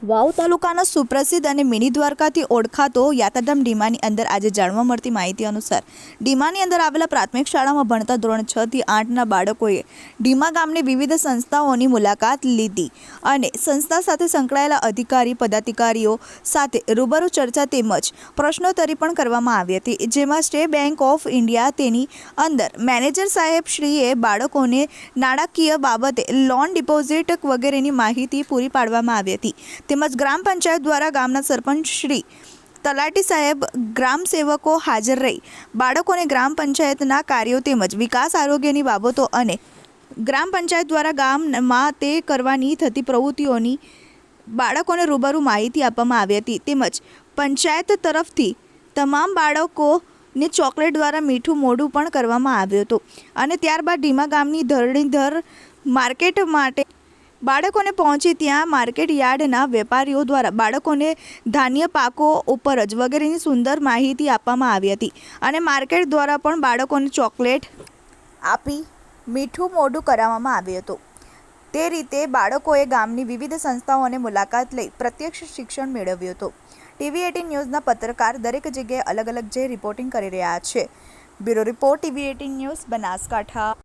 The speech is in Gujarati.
વાવ તાલુકાના સુપ્રસિદ્ધ અને મિની દ્વારકાથી ઓળખાતો યાત્રાધામ ડીમાની અંદર આજે જાણવા મળતી માહિતી અનુસાર ડીમાની અંદર આવેલા પ્રાથમિક શાળામાં ભણતા ધોરણ 6 થી 8ના બાળકોએ ડીમા ગામની વિવિધ સંસ્થાઓની મુલાકાત લીધી અને સંસ્થા સાથે સંકળાયેલા અધિકારી પદાધિકારીઓ સાથે રૂબરૂ ચર્ચા તેમજ પ્રશ્નોત્તરી પણ કરવામાં આવી હતી, જેમાં સ્ટેટ બેંક ઓફ ઇન્ડિયા તેની અંદર મેનેજર સાહેબ શ્રીએ બાળકોને નાણાકીય બાબતે લોન ડિપોઝિટ વગેરેની માહિતી પૂરી પાડવામાં આવી હતી। તેમજ ગ્રામ પંચાયત દ્વારા ગામના સરપંચ શ્રી તલાટી સાહેબ ગ્રામ સેવકો હાજર રહી બાળકોને ગ્રામ પંચાયતના કાર્યો તેમજ વિકાસ આરોગ્યની બાબતો અને ગ્રામ પંચાયત દ્વારા ગામમાં તે કરવાની થતી પ્રવૃત્તિઓની બાળકોને રૂબરૂ માહિતી આપવામાં આવી હતી। તેમજ પંચાયત તરફથી તમામ બાળકોને ચોકલેટ દ્વારા મીઠું મોઢું પણ કરવામાં આવ્યું હતું અને ત્યારબાદ ડીમા ગામની ધરણીધર માર્કેટ માટે બાળકોને પહોંચી ત્યાં માર્કેટ યાર્ડના વેપારીઓ દ્વારા બાળકોને ધાન્ય પાકો ઉપરજ વગેરેની સુંદર માહિતી આપવામાં આવી હતી અને માર્કેટ દ્વારા પણ બાળકોને ચોકલેટ આપી મીઠું મોઢું કરાવવામાં આવ્યું હતું। તે રીતે બાળકોએ ગામની વિવિધ સંસ્થાઓની મુલાકાત લઈ પ્રત્યક્ષ શિક્ષણ મેળવ્યું હતું। TV18 ન્યૂઝના પત્રકાર દરેક જગ્યાએ અલગ અલગ જે રિપોર્ટિંગ કરી રહ્યા છે। Bureau report TV18 news, Banaskantha.